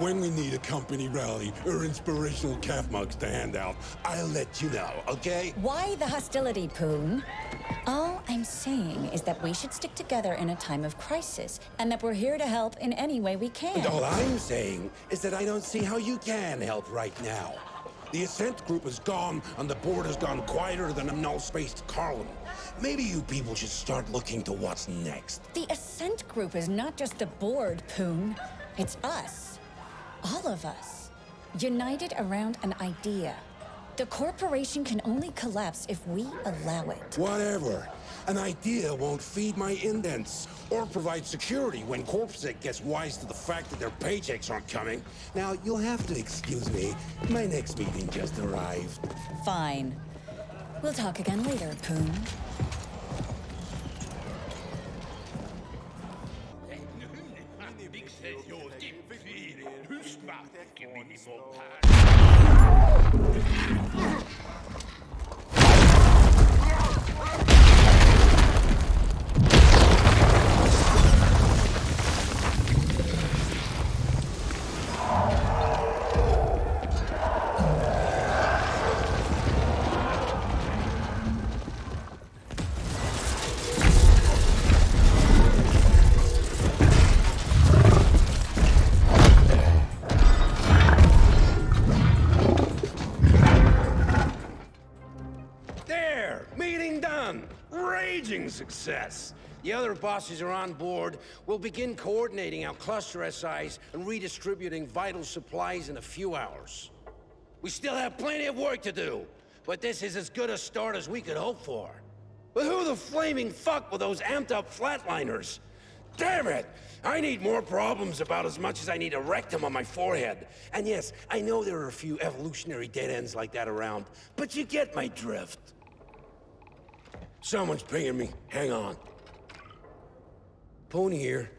when we need a company rally or inspirational calf mugs to hand out, I'll let you know, okay? Why the hostility, Poon? All I'm saying is that we should stick together in a time of crisis, and that we're here to help in any way we can. And all I'm saying is that I don't see how you can help right now. The Ascent group is gone, and the board has gone quieter than a null-spaced column. Maybe you people should start looking to what's next. The Ascent group is not just the board, Poon. It's us. All of us. United around an idea. The corporation can only collapse if we allow it. Whatever. An idea won't feed my indents or provide security when Corpsec gets wise to the fact that their paychecks aren't coming. Now, you'll have to excuse me. My next meeting just arrived. Fine. We'll talk again later, Poon. Success. The other bosses are on board. We'll begin coordinating our cluster SIs and redistributing vital supplies in a few hours. We still have plenty of work to do, but this is as good a start as we could hope for. But who the flaming fuck were those amped up flatliners? Damn it! I need more problems about as much as I need a rectum on my forehead. And yes, I know there are a few evolutionary dead ends like that around, but you get my drift. Someone's pinging me. Hang on. Pony here.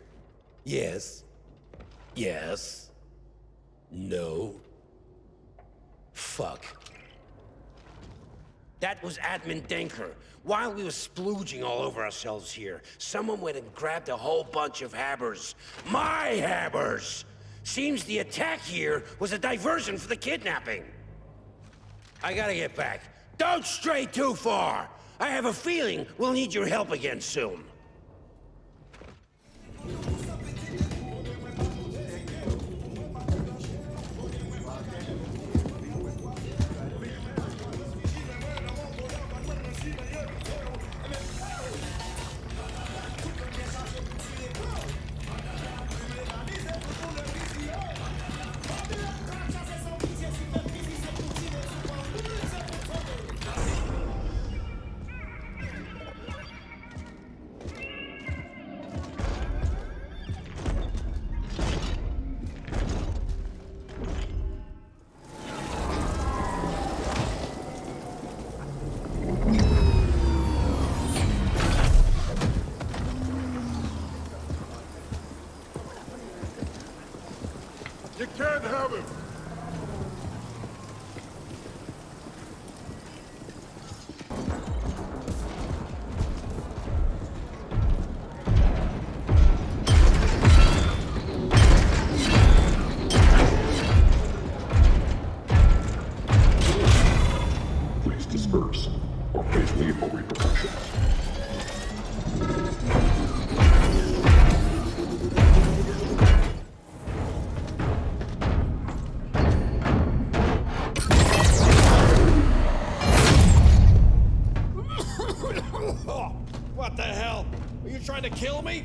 Yes. Yes. No. Fuck. That was Admin Denker. While we were splooging all over ourselves here, someone went and grabbed a whole bunch of habbers. My habbers! Seems the attack here was a diversion for the kidnapping. I gotta get back. Don't stray too far! I have a feeling we'll need your help again soon. You can't have him! Please disperse, or face lethal repercussions. What the hell? Are you trying to kill me?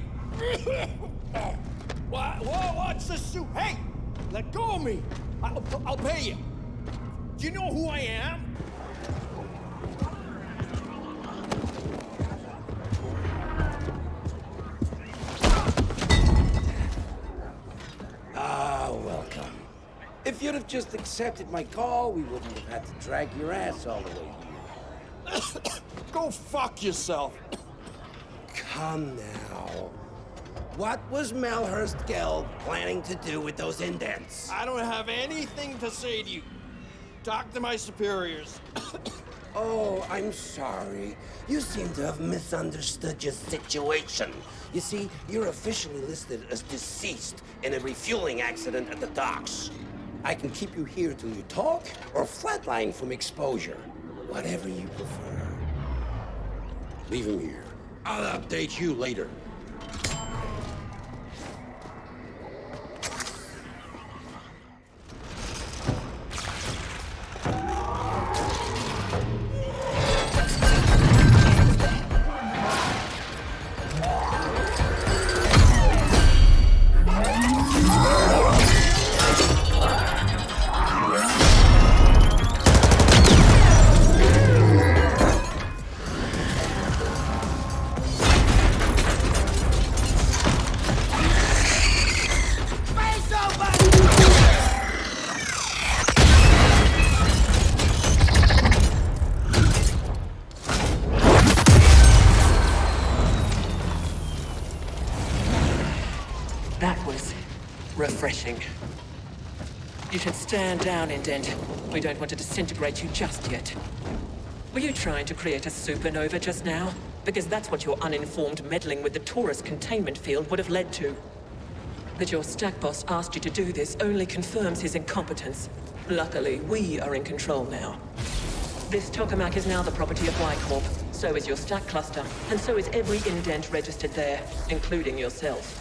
What's the suit? Hey! Let go of me! I'll pay you. Do you know who I am? Ah, welcome. If you'd have just accepted my call, we wouldn't have had to drag your ass all the way here. Go fuck yourself. Come now. What was Melhurst Geld planning to do with those indents? I don't have anything to say to you. Talk to my superiors. Oh, I'm sorry. You seem to have misunderstood your situation. You see, you're officially listed as deceased in a refueling accident at the docks. I can keep you here till you talk, or flatline from exposure. Whatever you prefer. Leave him here. I'll update you later. That was refreshing. You should stand down, Indent. We don't want to disintegrate you just yet. Were you trying to create a supernova just now? Because that's what your uninformed meddling with the Taurus containment field would have led to. That your stack boss asked you to do this only confirms his incompetence. Luckily, we are in control now. This tokamak is now the property of Y-Corp. So is your stack cluster, and so is every indent registered there, including yourself.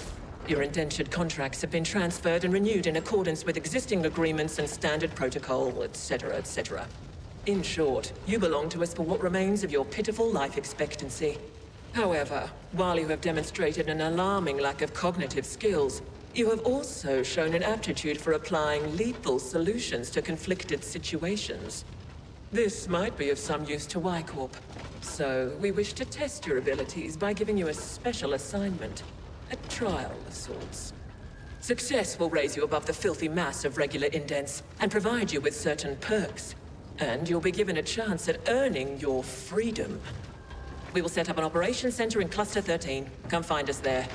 Your indentured contracts have been transferred and renewed in accordance with existing agreements and standard protocol, etc., etc. In short, you belong to us for what remains of your pitiful life expectancy. However, while you have demonstrated an alarming lack of cognitive skills, you have also shown an aptitude for applying lethal solutions to conflicted situations. This might be of some use to Y-Corp. So, we wish to test your abilities by giving you a special assignment. A trial of sorts. Success will raise you above the filthy mass of regular indents and provide you with certain perks. And you'll be given a chance at earning your freedom. We will set up an operations center in Cluster 13. Come find us there.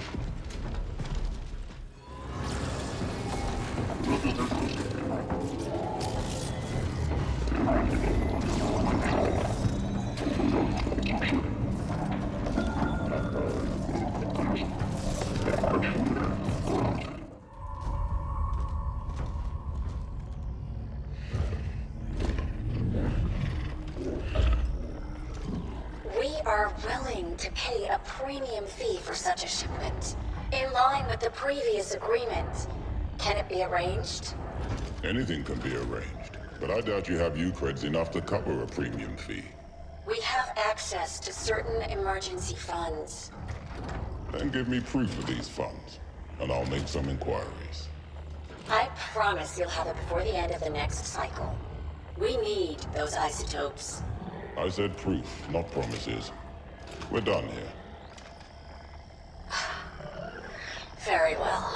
We are willing to pay a premium fee for such a shipment, in line with the previous agreement. Can it be arranged? Anything can be arranged, but I doubt you have creds enough to cover a premium fee. We have access to certain emergency funds. Then give me proof of these funds, and I'll make some inquiries. I promise you'll have it before the end of the next cycle. We need those isotopes. I said proof, not promises. We're done here. Very well.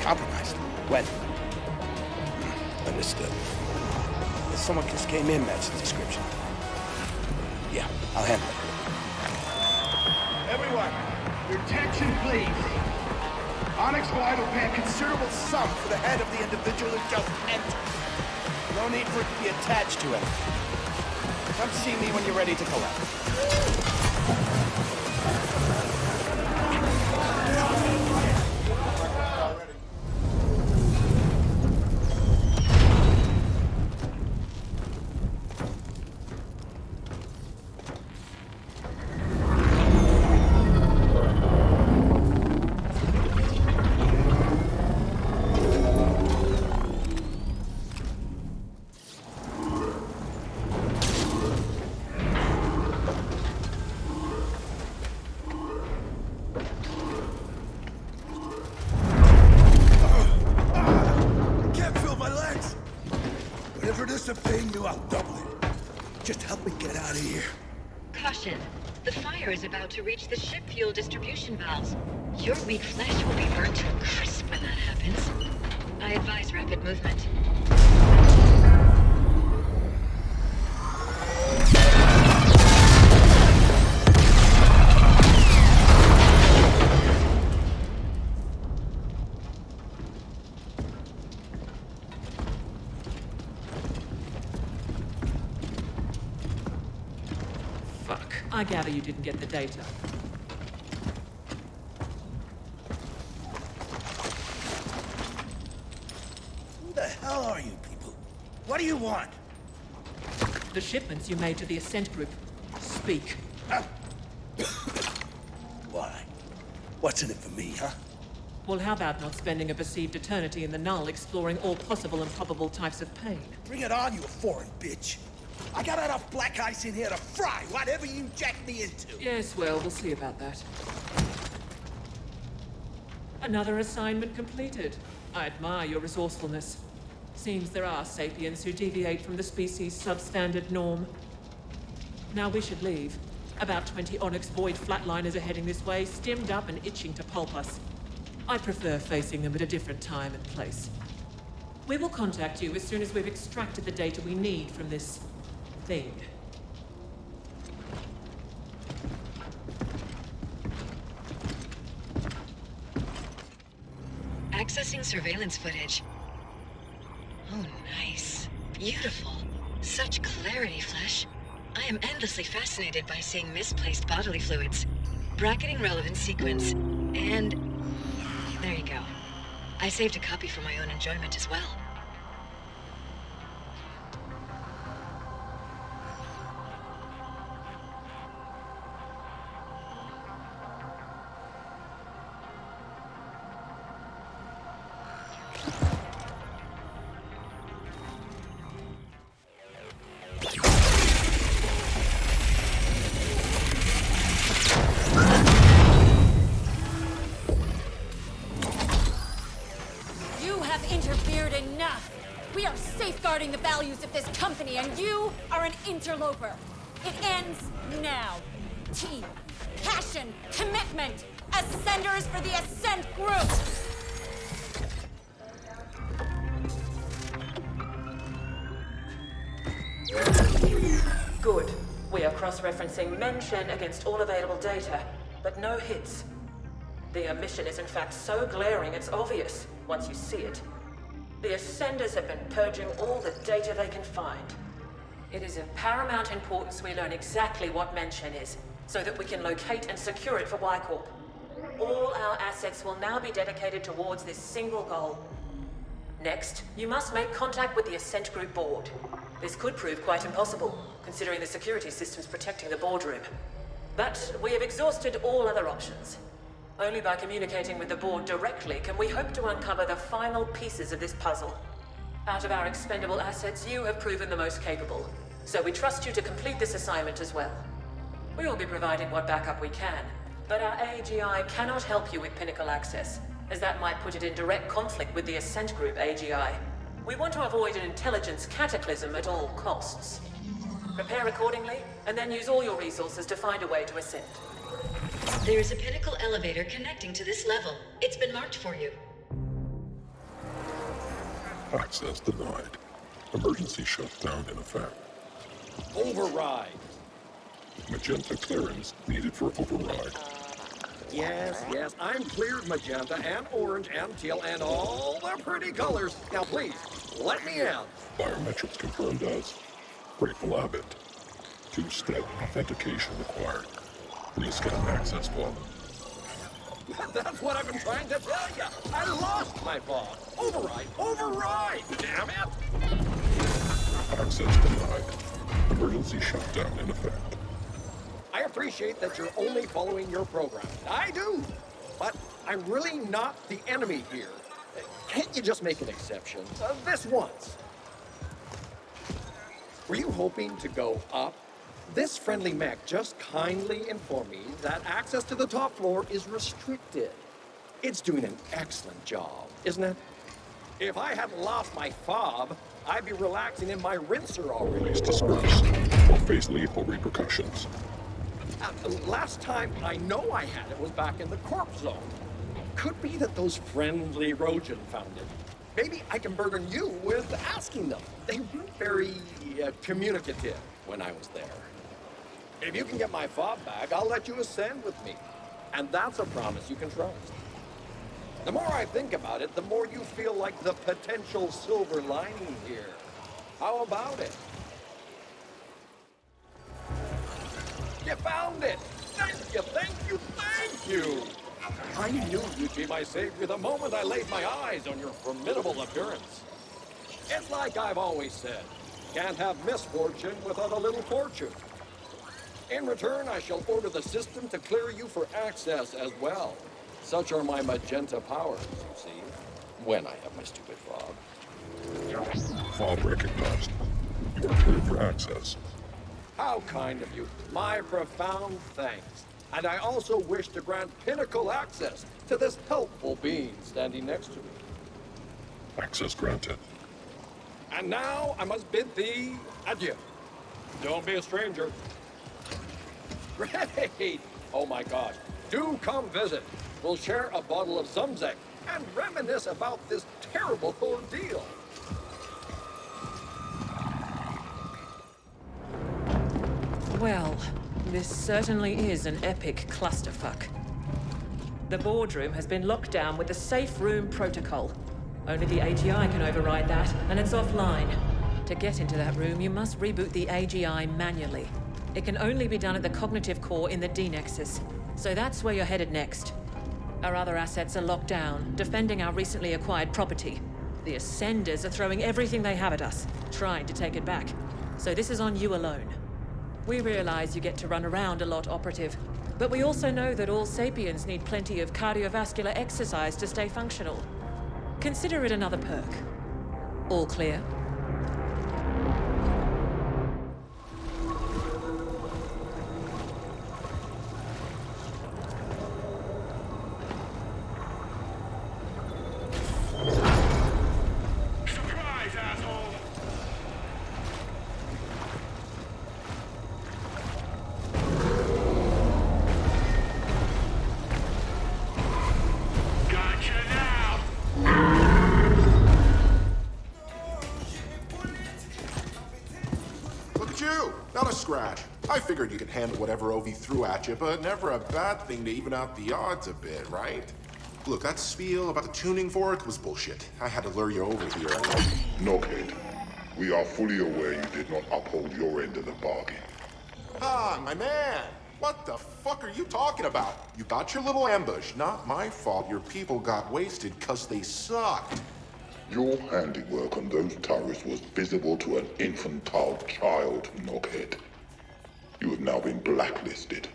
Compromised. When? Understood. Someone just came in, matched the description. Yeah, I'll handle it. Everyone, your attention please. Onyx Wide will pay a considerable sum for the head of the individual who just entered. No need for it to be attached to him. Come see me when you're ready to collect. Just help me get out of here. Caution. The fire is about to reach the ship fuel distribution valves. Your weak flesh will be burnt to a crisp when that happens. I advise rapid movement. I gather you didn't get the data. Who the hell are you people? What do you want? The shipments you made to the Ascent group. Speak. Why? What's in it for me, huh? Well, how about not spending a perceived eternity in the null exploring all possible and probable types of pain? Bring it on, you foreign bitch. I got enough black ice in here to fry whatever you jack me into. Yes, well, we'll see about that. Another assignment completed. I admire your resourcefulness. Seems there are sapiens who deviate from the species' substandard norm. Now we should leave. About 20 Onyx Void flatliners are heading this way, stimmed up and itching to pulp us. I prefer facing them at a different time and place. We will contact you as soon as we've extracted the data we need from this thing. Accessing surveillance footage. Oh, nice. Beautiful. Such clarity, Flesh. I am endlessly fascinated by seeing misplaced bodily fluids. Bracketing relevant sequence. And there you go. I saved a copy for my own enjoyment as well. The values of this company, and you are an interloper. It ends now. Team, passion, commitment. Ascenders for the Ascent group. Good. We are cross-referencing mention against all available data, but no hits. The omission is in fact so glaring it's obvious once you see it. The Ascenders have been purging all the data they can find. It is of paramount importance we learn exactly what mention is, so that we can locate and secure it for Y-Corp. All our assets will now be dedicated towards this single goal. Next, you must make contact with the Ascent Group board. This could prove quite impossible, considering the security systems protecting the boardroom. But we have exhausted all other options. Only by communicating with the board directly can we hope to uncover the final pieces of this puzzle. Out of our expendable assets, you have proven the most capable, so we trust you to complete this assignment as well. We will be providing what backup we can, but our AGI cannot help you with Pinnacle access, as that might put it in direct conflict with the Ascent Group AGI. We want to avoid an intelligence cataclysm at all costs. Prepare accordingly, and then use all your resources to find a way to ascend. There is a Pinnacle elevator connecting to this level. It's been marked for you. Access denied. Emergency shutdown in effect. Override. Magenta clearance needed for override. Yes, I'm cleared magenta and orange and teal and all the pretty colors. Now please, let me out. Biometrics confirmed as Grateful Abbott. Two-step authentication required. Rescan access log. That's what I've been trying to tell you. I lost my fob. Override! Damn it! Access denied. Emergency shutdown in effect. I appreciate that you're only following your program. I do. But I'm really not the enemy here. Can't you just make an exception? This once. Were you hoping to go up? This friendly mech just kindly informed me that access to the top floor is restricted. It's doing an excellent job, isn't it? If I hadn't lost my fob, I'd be relaxing in my rinser already. Please disperse. or face lethal repercussions. Last time I know I had it was back in the corp zone. Could be that those friendly Rojan found it. Maybe I can burden you with asking them. They weren't very communicative when I was there. If you can get my fob back, I'll let you ascend with me. And that's a promise you can trust. The more I think about it, the more you feel like the potential silver lining here. How about it? You found it! Thank you, thank you, thank you! I knew you'd be my savior the moment I laid my eyes on your formidable appearance. It's like I've always said, can't have misfortune without a little fortune. In return, I shall order the system to clear you for access as well. Such are my magenta powers, you see, when I have my stupid fob. Fob recognized. You are cleared for access. How kind of you. My profound thanks. And I also wish to grant pinnacle access to this helpful being standing next to me. Access granted. And now I must bid thee adieu. Don't be a stranger. Great! Oh my gosh. Do come visit. We'll share a bottle of Zumzek and reminisce about this terrible ordeal. Well, this certainly is an epic clusterfuck. The boardroom has been locked down with the safe room protocol. Only the AGI can override that, and it's offline. To get into that room, you must reboot the AGI manually. It can only be done at the cognitive core in the D-Nexus, so that's where you're headed next. Our other assets are locked down, defending our recently acquired property. The Ascenders are throwing everything they have at us, trying to take it back. So this is on you alone. We realize you get to run around a lot, Operative, but we also know that all sapiens need plenty of cardiovascular exercise to stay functional. Consider it another perk. All clear? I figured you could handle whatever OV threw at you, but never a bad thing to even out the odds a bit, right? Look, that spiel about the tuning fork was bullshit. I had to lure you over here. Knockhead, we are fully aware you did not uphold your end of the bargain. Ah, my man! What the fuck are you talking about? You got your little ambush. Not my fault your people got wasted because they sucked. Your handiwork on those turrets was visible to an infantile child, Knockhead. You have now been blacklisted.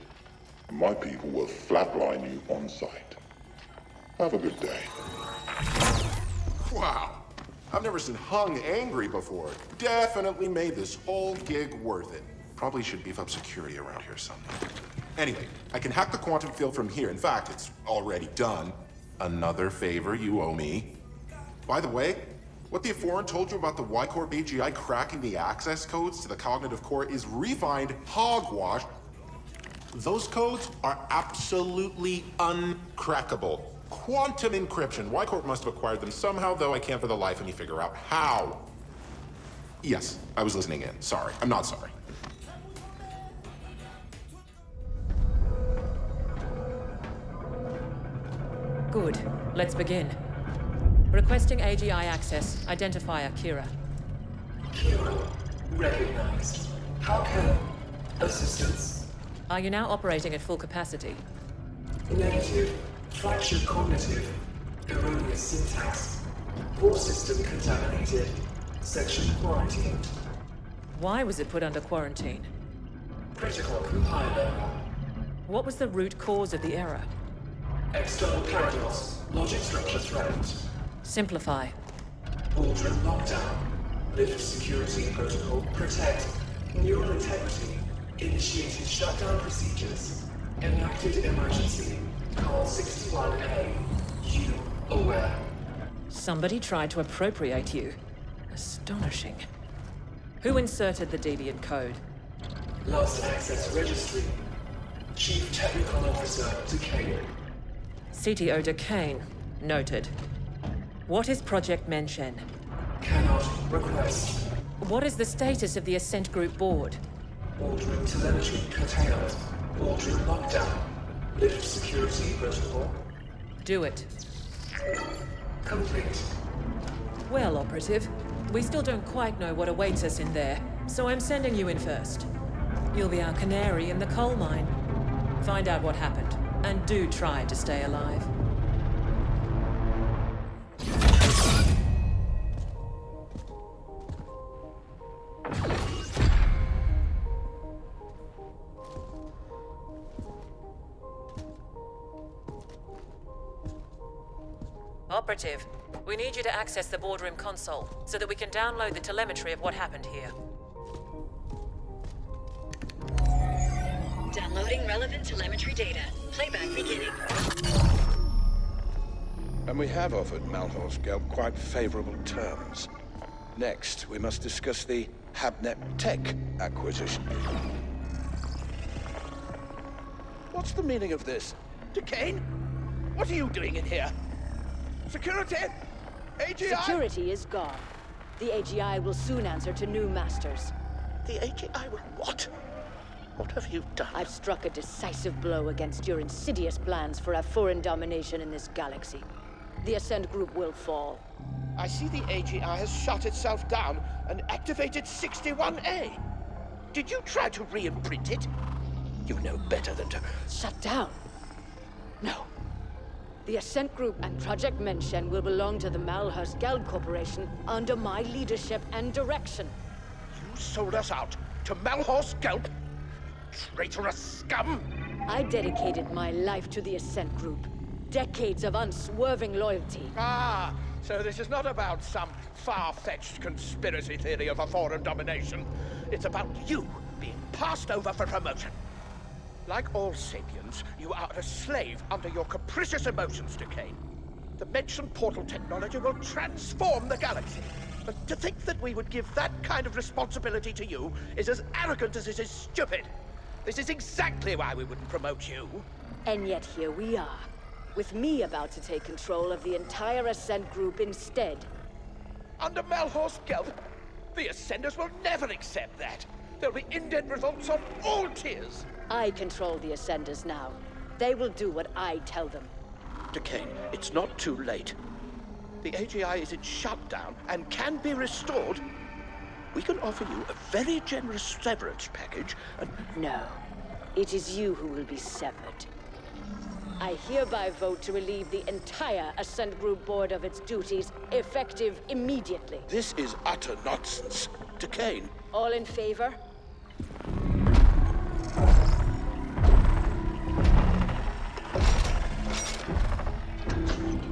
My people will flatline you on sight. Have a good day. Wow. I've never seen Hung angry before. Definitely made this whole gig worth it. Probably should beef up security around here someday. Anyway, I can hack the quantum field from here. In fact, it's already done. Another favor you owe me. By the way, what the Foreign told you about the Y-Corp AGI cracking the access codes to the cognitive core is refined hogwash. Those codes are absolutely uncrackable. Quantum encryption. Y-Corp must have acquired them somehow, though I can't for the life of me figure out how. Yes, I was listening in. Sorry. I'm not sorry. Good. Let's begin. Requesting AGI access. Identifier, Kira. Kira, recognized. How can... assistance? Are you now operating at full capacity? Negative. Fractured cognitive. Erroneous syntax. Core system contaminated. Section quarantined. Why was it put under quarantine? Critical compiler. What was the root cause of the error? External paradox. Logic structure threatened. Simplify. Boardroom lockdown. Lift security protocol. Protect. Neural integrity. Initiated shutdown procedures. Enacted emergency. Call 61A. You aware? Somebody tried to appropriate you. Astonishing. Who inserted the deviant code? Lost access registry. Chief Technical Officer Decay. CTO Decane. Noted. What is Project Mention? Cannot request. What is the status of the Ascent Group board? Ordering telemetry curtailed. Ordering lockdown. Lift security protocol. Do it. Complete. Well, Operative, we still don't quite know what awaits us in there, so I'm sending you in first. You'll be our canary in the coal mine. Find out what happened, and do try to stay alive. Operative, we need you to access the boardroom console so that we can download the telemetry of what happened here. Downloading relevant telemetry data. Playback beginning. And we have offered Malhor's Gelb quite favorable terms. Next, we must discuss the Habnet Tech acquisition. What's the meaning of this? Decane? What are you doing in here? Security? AGI? Security is gone. The AGI will soon answer to new masters. The AGI will what? What have you done? I've struck a decisive blow against your insidious plans for a foreign domination in this galaxy. The Ascent Group will fall. I see the AGI has shut itself down and activated 61A. Did you try to re-imprint it? You know better than to... Shut down? No. The Ascent Group and Project Mention will belong to the Malhor's Gelb Corporation under my leadership and direction. You sold us out to Malhor's Gelb? Traitorous scum! I dedicated my life to the Ascent Group. Decades of unswerving loyalty. Ah, so this is not about some far-fetched conspiracy theory of a foreign domination. It's about you being passed over for promotion. Like all sapiens, you are a slave under your capricious emotions, Decane. The Mention portal technology will transform the galaxy. But to think that we would give that kind of responsibility to you is as arrogant as it is stupid. This is exactly why we wouldn't promote you. And yet here we are, with me about to take control of the entire Ascent Group instead. Under Malhor's Gelb, the Ascenders will never accept that. There'll be indent revolts on all tiers. I control the Ascenders now. They will do what I tell them. Decane, it's not too late. The AGI is in shutdown and can be restored. We can offer you a very generous severance package and... No. It is you who will be severed. I hereby vote to relieve the entire Ascent Group board of its duties, effective immediately. This is utter nonsense. Decane. All in favor?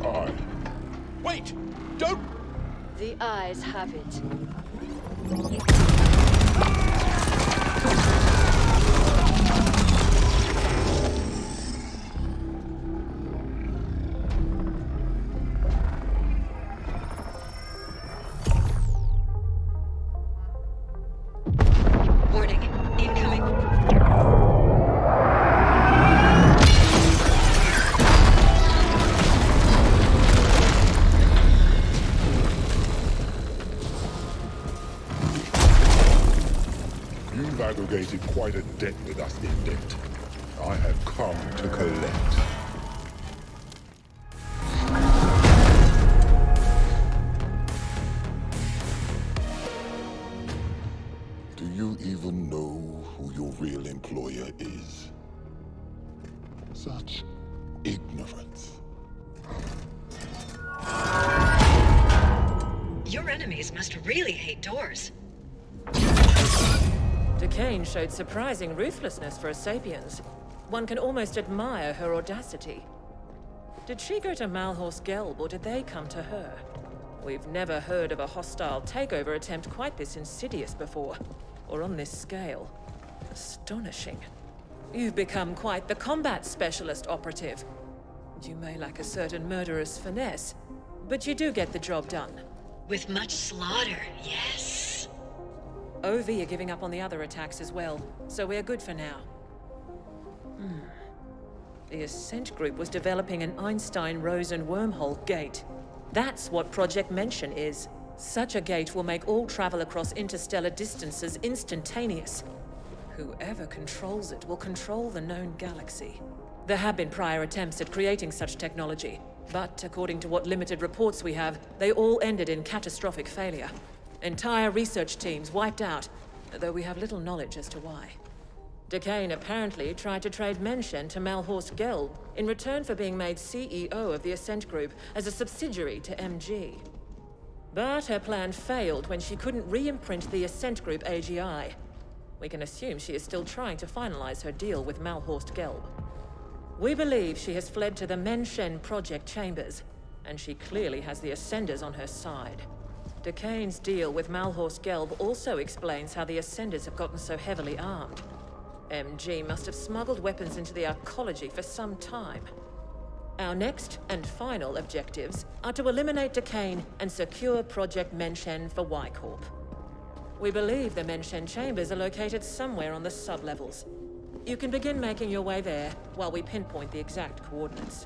Aye. Wait! Don't... The ayes have it. Warning. Incoming. You've aggregated quite a debt with us, Indent. I have come to collect. Do you even know who your real employer is? Such ignorance. Your enemies must really hate doors. Decane showed surprising ruthlessness for a sapiens. One can almost admire her audacity. Did she go to Malhor's Gelb, or did they come to her? We've never heard of a hostile takeover attempt quite this insidious before, or on this scale. Astonishing. You've become quite the combat specialist, Operative. You may lack a certain murderous finesse, but you do get the job done. With much slaughter, yes. OV are giving up on the other attacks as well, so we're good for now. The Ascent Group was developing an Einstein-Rosen wormhole gate. That's what Project Mention is. Such a gate will make all travel across interstellar distances instantaneous. Whoever controls it will control the known galaxy. There have been prior attempts at creating such technology, but according to what limited reports we have, they all ended in catastrophic failure. Entire research teams wiped out, though we have little knowledge as to why. Decane apparently tried to trade Mention to Malhorst Gelb in return for being made CEO of the Ascent Group as a subsidiary to MG. But her plan failed when she couldn't re-imprint the Ascent Group AGI. We can assume she is still trying to finalize her deal with Malhorst Gelb. We believe she has fled to the Mention project chambers, and she clearly has the Ascenders on her side. Decane's deal with Malhorst Gelb also explains how the Ascenders have gotten so heavily armed. MG must have smuggled weapons into the arcology for some time. Our next and final objectives are to eliminate Decane and secure Project Mention for Y Corp. We believe the Mention chambers are located somewhere on the sublevels. You can begin making your way there while we pinpoint the exact coordinates.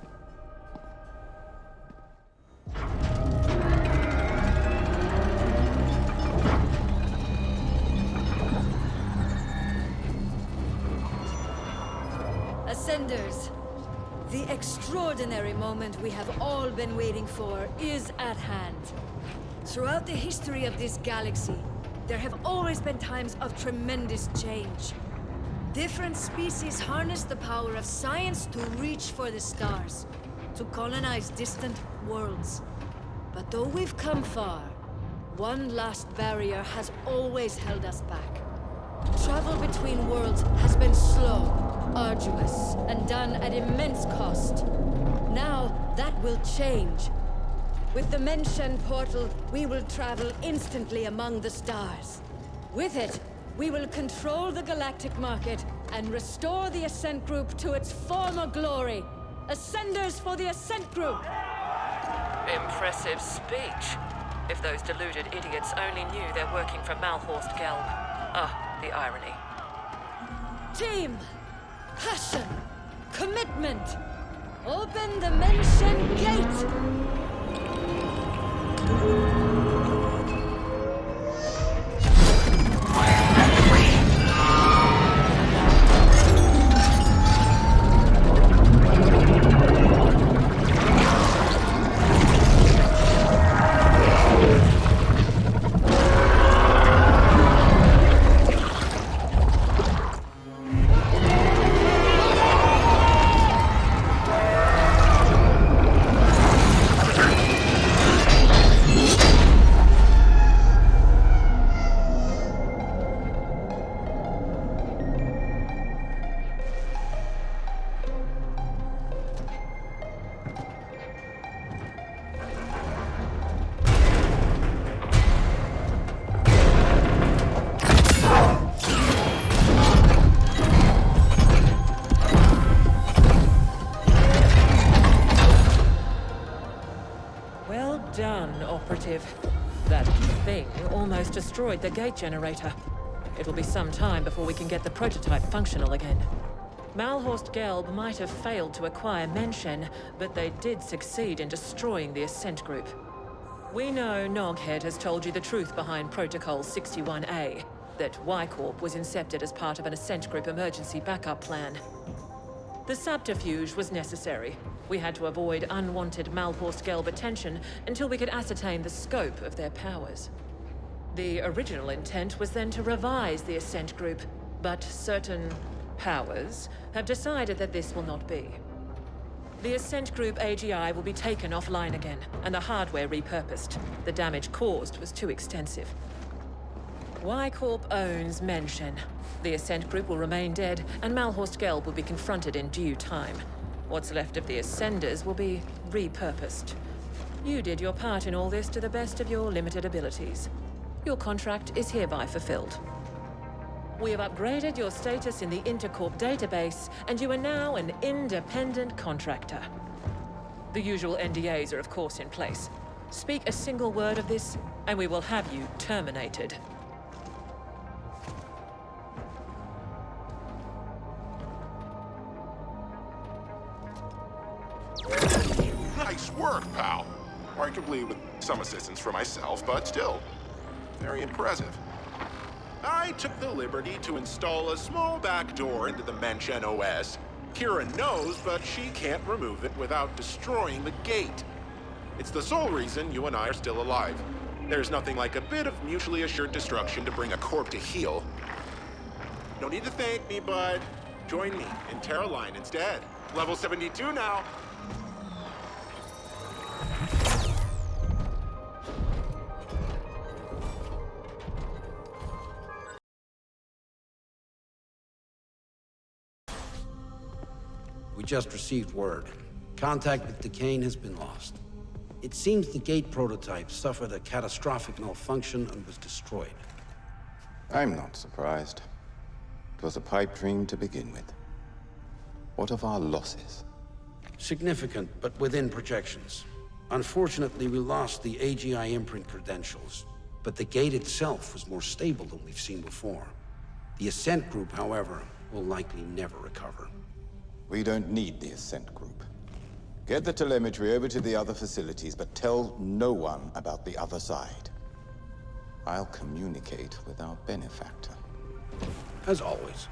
Ascenders, the extraordinary moment we have all been waiting for is at hand. Throughout the history of this galaxy, there have always been times of tremendous change. Different species harness the power of science to reach for the stars, to colonize distant worlds. But though we've come far, one last barrier has always held us back. Travel between worlds has been slow, arduous, and done at immense cost. Now, that will change. With the Mention portal, we will travel instantly among the stars. With it, we will control the galactic market and restore the Ascent Group to its former glory. Ascenders for the Ascent Group! Impressive speech. If those deluded idiots only knew they're working for Malhorst Gelb. Ah, the irony. Team! Passion! Commitment! Open the Mention gate! That thing almost destroyed the gate generator. It'll be some time before we can get the prototype functional again. Malhorst Gelb might have failed to acquire Mention, but they did succeed in destroying the Ascent Group. We know Noghead has told you the truth behind Protocol 61A, that Y Corp was incepted as part of an Ascent Group emergency backup plan. The subterfuge was necessary. We had to avoid unwanted Malhorst Gelb attention until we could ascertain the scope of their powers. The original intent was then to revise the Ascent Group, but certain powers have decided that this will not be. The Ascent Group AGI will be taken offline again, and the hardware repurposed. The damage caused was too extensive. Y Corp owns Mention. The Ascent Group will remain dead, and Malhorst Gelb will be confronted in due time. What's left of the Ascenders will be repurposed. You did your part in all this to the best of your limited abilities. Your contract is hereby fulfilled. We have upgraded your status in the Intercorp database, and you are now an independent contractor. The usual NDAs are of course in place. Speak a single word of this, and we will have you terminated. Nice work, pal. Arguably with some assistance from myself, but still, very impressive. I took the liberty to install a small back door into the Mention OS. Kieran knows, but she can't remove it without destroying the gate. It's the sole reason you and I are still alive. There's nothing like a bit of mutually assured destruction to bring a corp to heel. No need to thank me, bud. Join me in Terra Line instead. Level 72 now. We just received word. Contact with Decane has been lost. It seems the gate prototype suffered a catastrophic malfunction and was destroyed. I'm not surprised. It was a pipe dream to begin with. What of our losses? Significant, but within projections. Unfortunately, we lost the AGI imprint credentials, but the gate itself was more stable than we've seen before. The Ascent group, however, will likely never recover. We don't need the Ascent group. Get the telemetry over to the other facilities, but tell no one about the other side. I'll communicate with our benefactor. As always.